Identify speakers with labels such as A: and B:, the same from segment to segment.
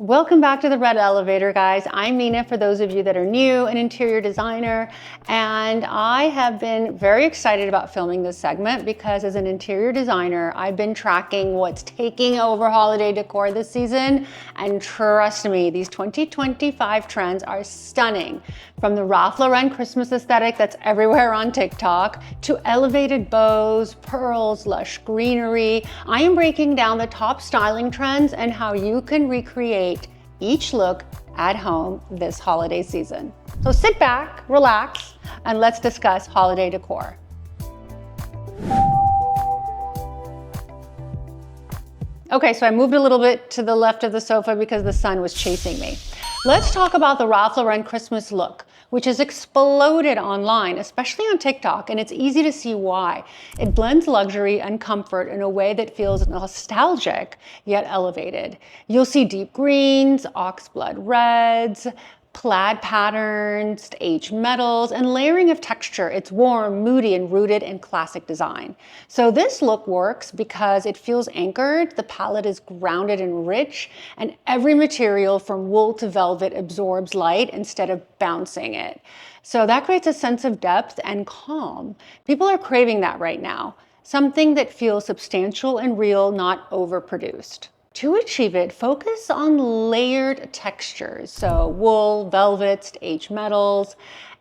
A: Welcome back to the Red Elevator, guys. I'm Nina, for those of you that are new, an interior designer, and I have been very excited about filming this segment because as an interior designer, I've been tracking what's taking over holiday decor this season, and trust me, these 2025 trends are stunning. From the Ralph Lauren Christmas aesthetic that's everywhere on TikTok, to elevated bows, pearls, lush greenery, I am breaking down the top styling trends and how you can recreate each look at home this holiday season. So sit back, relax, and let's discuss holiday decor. Okay, so I moved a little bit to the left of the sofa because the sun was chasing me. Let's talk about the Ralph Lauren Christmas look, which has exploded online, especially on TikTok, and it's easy to see why. It blends luxury and comfort in a way that feels nostalgic, yet elevated. You'll see deep greens, oxblood reds, plaid patterns, aged metals, and layering of texture. It's warm, moody, and rooted in classic design. So this look works because it feels anchored, the palette is grounded and rich, and every material from wool to velvet absorbs light instead of bouncing it. So that creates a sense of depth and calm. People are craving that right now. Something that feels substantial and real, not overproduced. To achieve it, focus on layered textures, so wool, velvets, aged metals.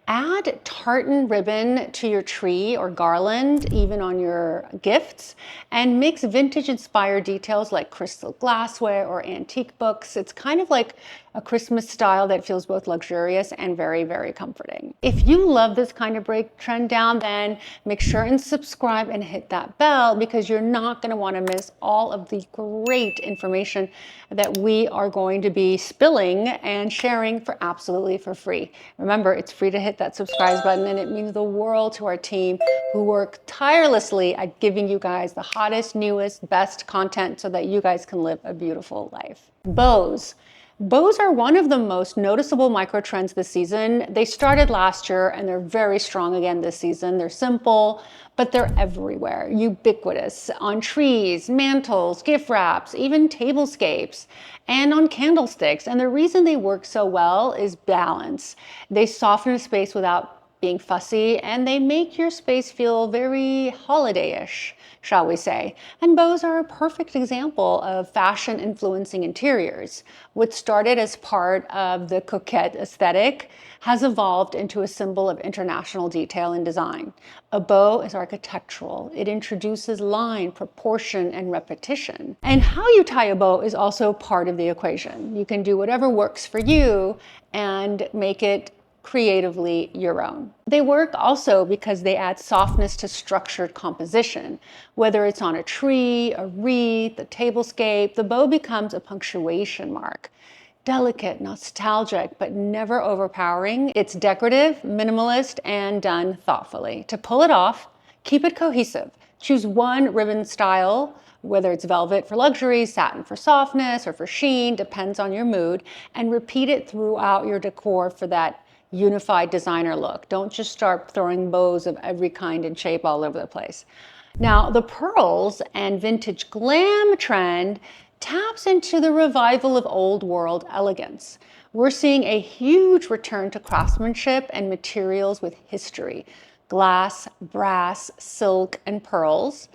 A: Add tartan ribbon to your tree or garland, even on your gifts, and mix vintage-inspired details like crystal glassware or antique books. It's kind of like a Christmas style that feels both luxurious and very, very comforting. If you love this kind of break trend down, then make sure and subscribe and hit that bell because you're not going to want to miss all of the great information that we are going to be spilling and sharing for absolutely for free. Remember, it's free to hit that subscribe button, and it means the world to our team who work tirelessly at giving you guys the hottest, newest, best content so that you guys can live a beautiful life. Bows. Bows are one of the most noticeable micro trends this season. They started last year and they're very strong again this season. They're simple, but they're everywhere, ubiquitous, on trees, mantles, gift wraps, even tablescapes, and on candlesticks. And the reason they work so well is balance. They soften a space without being fussy, and they make your space feel very holiday-ish, shall we say. And bows are a perfect example of fashion influencing interiors. What started as part of the coquette aesthetic has evolved into a symbol of international detail and design. A bow is architectural. It introduces line, proportion, and repetition. And how you tie a bow is also part of the equation. You can do whatever works for you and make it creatively your own. They work also because they add softness to structured composition. Whether it's on a tree, a wreath, a tablescape, the bow becomes a punctuation mark. Delicate, nostalgic, but never overpowering. It's decorative, minimalist, and done thoughtfully. To pull it off, keep it cohesive. Choose one ribbon style, whether it's velvet for luxury, satin for softness, or for sheen, depends on your mood, and repeat it throughout your decor for that unified designer look. Don't just start throwing bows of every kind and shape all over the place. Now, the pearls and vintage glam trend taps into the revival of old world elegance. We're seeing a huge return to craftsmanship and materials with history: glass, brass, silk, and pearls.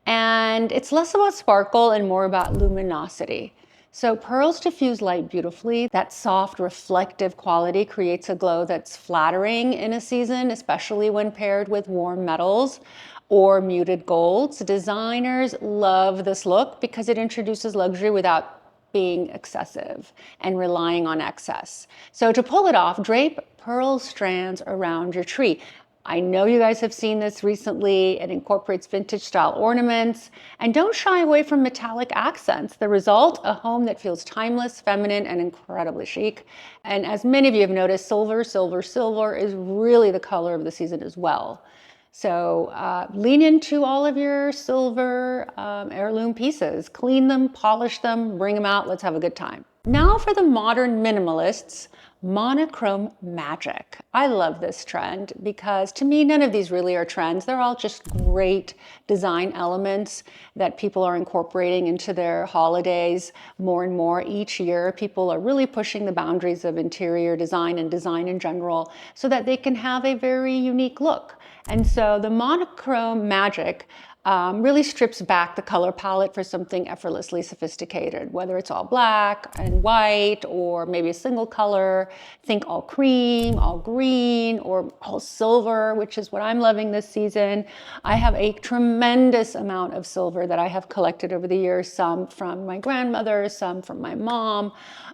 A: And it's less about sparkle and more about luminosity. So pearls diffuse light beautifully. That soft, reflective quality creates a glow that's flattering in a season, especially when paired with warm metals or muted golds. Designers love this look because it introduces luxury without being excessive and relying on excess. So to pull it off, drape pearl strands around your tree. I know you guys have seen this recently. It incorporates vintage style ornaments, and don't shy away from metallic accents. The result, a home that feels timeless, feminine, and incredibly chic. And as many of you have noticed, silver, silver, silver is really the color of the season as well. So lean into all of your silver heirloom pieces. Clean them, polish them, bring them out. Let's have a good time. Now for the modern minimalists, monochrome magic. I love this trend because to me, none of these really are trends. They're all just great design elements that people are incorporating into their holidays more and more each year. People are really pushing the boundaries of interior design and design in general so that they can have a very unique look. And so the monochrome magic really strips back the color palette for something effortlessly sophisticated, whether it's all black and white or maybe a single color. Think all cream, all green, or all silver, which is what I'm loving this season. I have a tremendous amount of silver that I have collected over the years, some from my grandmother, some from my mom,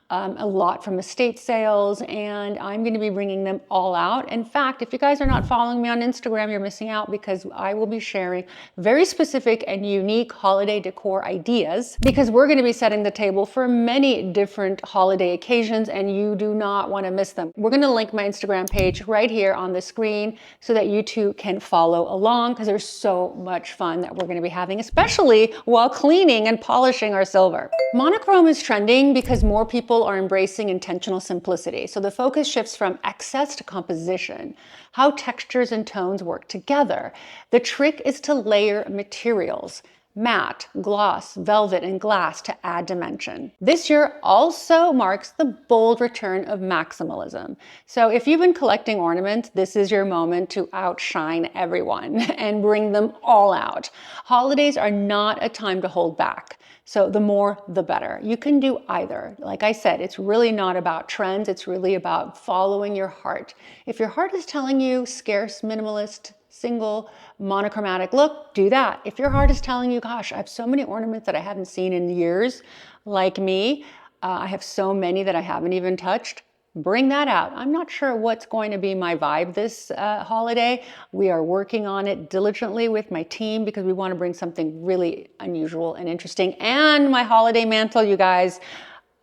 A: a lot from estate sales, and I'm going to be bringing them all out. In fact, if you guys are not following me on Instagram, you're missing out because I will be sharing very specific and unique holiday decor ideas because we're going to be setting the table for many different holiday occasions and you do not want to miss them. We're going to link my Instagram page right here on the screen so that you too can follow along because there's so much fun that we're going to be having, especially while cleaning and polishing our silver. Monochrome is trending because more people are embracing intentional simplicity. So the focus shifts from excess to composition, how textures and tones work together. The trick is to layer materials, matte, gloss, velvet, and glass to add dimension. This year also marks the bold return of maximalism. So if you've been collecting ornaments, this is your moment to outshine everyone and bring them all out. Holidays are not a time to hold back. So the more, the better. You can do either. Like I said, it's really not about trends. It's really about following your heart. If your heart is telling you scarce, minimalist, single, monochromatic look, do that. If your heart is telling you, gosh, I have so many ornaments that I haven't seen in years, like me, I have so many that I haven't even touched, bring that out. I'm not sure what's going to be my vibe this holiday. We are working on it diligently with my team because we want to bring something really unusual and interesting. And my holiday mantle, you guys,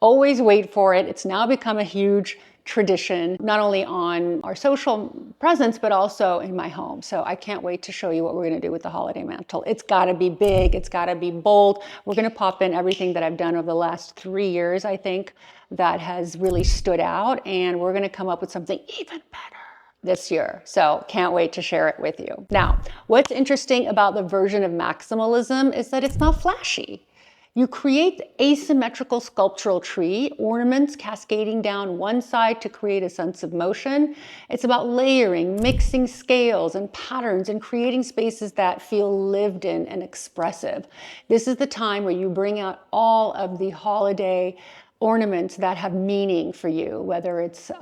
A: always wait for it. It's now become a huge tradition, not only on our social presence, but also in my home. So I can't wait to show you what we're going to do with the holiday mantle. It's got to be big. It's got to be bold. We're going to pop in everything that I've done over the last 3 years, I think, that has really stood out. And we're going to come up with something even better this year. So can't wait to share it with you. Now, what's interesting about the version of maximalism is that it's not flashy. You create asymmetrical sculptural tree, ornaments cascading down one side to create a sense of motion. It's about layering, mixing scales and patterns and creating spaces that feel lived in and expressive. This is the time where you bring out all of the holiday ornaments that have meaning for you, whether it's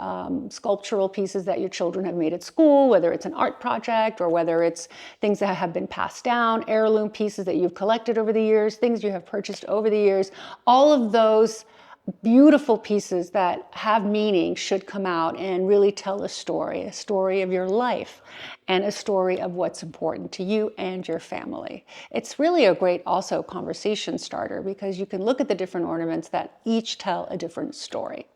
A: sculptural pieces that your children have made at school, whether it's an art project, or whether it's things that have been passed down, heirloom pieces that you've collected over the years, things you have purchased over the years. All of those beautiful pieces that have meaning should come out and really tell a story of your life and a story of what's important to you and your family. It's really a great also conversation starter because you can look at the different ornaments that each tell a different story.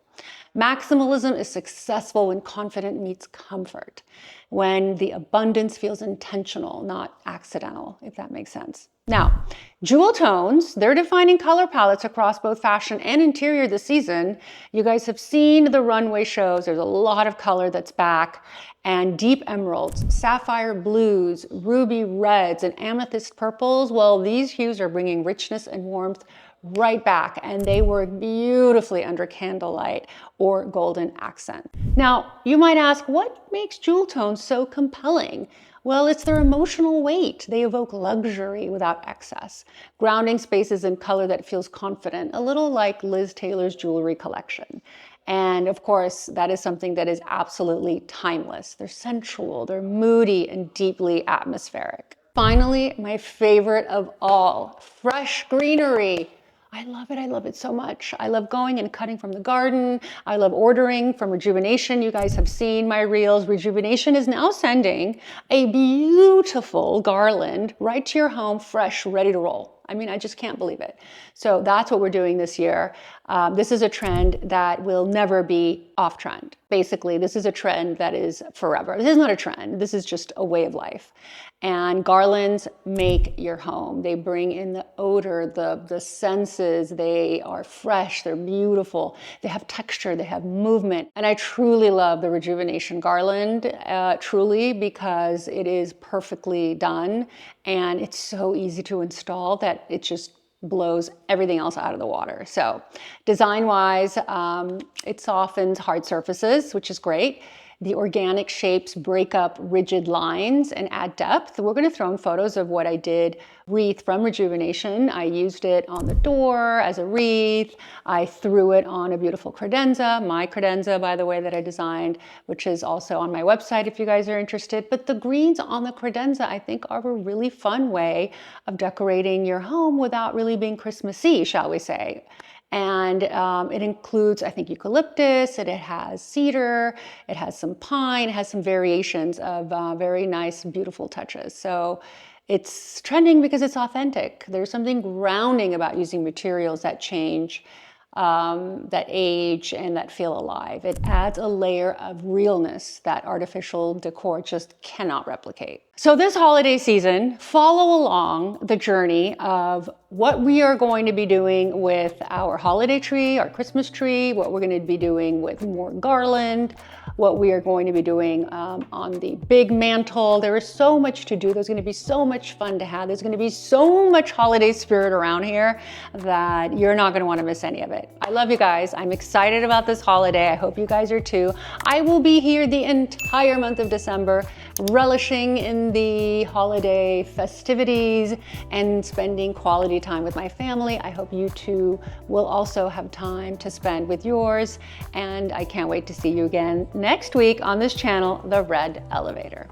A: Maximalism is successful when confident meets comfort, when the abundance feels intentional, not accidental, if that makes sense. Now, jewel tones, they're defining color palettes across both fashion and interior this season. You guys have seen the runway shows. There's a lot of color that's back, and deep emeralds, sapphire blues, ruby reds, and amethyst purples. Well, these hues are bringing richness and warmth right back, and they work beautifully under candlelight or golden accent. Now, you might ask, what makes jewel tones so compelling? Well, it's their emotional weight. They evoke luxury without excess, grounding spaces in color that feels confident, a little like Liz Taylor's jewelry collection. And of course, that is something that is absolutely timeless. They're sensual, they're moody, and deeply atmospheric. Finally, my favorite of all, fresh greenery. I love it so much. I love going and cutting from the garden. I love ordering from Rejuvenation. You guys have seen my reels. Rejuvenation is now sending a beautiful garland right to your home, fresh, ready to roll. I mean, I just can't believe it. So that's what we're doing this year. This is a trend that will never be off trend. Basically, this is a trend that is forever. This is not a trend. This is just a way of life. And garlands make your home. They bring in the odor, the senses. They are fresh. They're beautiful. They have texture. They have movement. And I truly love the Rejuvenation garland, truly, because it is perfectly done. And it's so easy to install that it just blows everything else out of the water. So design-wise, it softens hard surfaces, which is great. The organic shapes break up rigid lines and add depth. We're going to throw in photos of what I did wreath from Rejuvenation. I used it on the door as a wreath. I threw it on a beautiful credenza, my credenza, by the way, that I designed, which is also on my website if you guys are interested. But the greens on the credenza, I think, are a really fun way of decorating your home without really being Christmassy, shall we say. And it includes, I think, eucalyptus, it has cedar, it has some pine, it has some variations of very nice, beautiful touches. So it's trending because it's authentic. There's something grounding about using materials that change, that age, and that feel alive. It adds a layer of realness that artificial decor just cannot replicate. So this holiday season, follow along the journey of what we are going to be doing with our holiday tree, our Christmas tree, what we're going to be doing with more garland, what we are going to be doing on the big mantle. There is so much to do. There's going to be so much fun to have. There's going to be so much holiday spirit around here that you're not going to want to miss any of it. I love you guys. I'm excited about this holiday. I hope you guys are too. I will be here the entire month of December, relishing in the holiday festivities and spending quality time with my family. I hope you too will also have time to spend with yours. And I can't wait to see you again next week on this channel, The Red Elevator.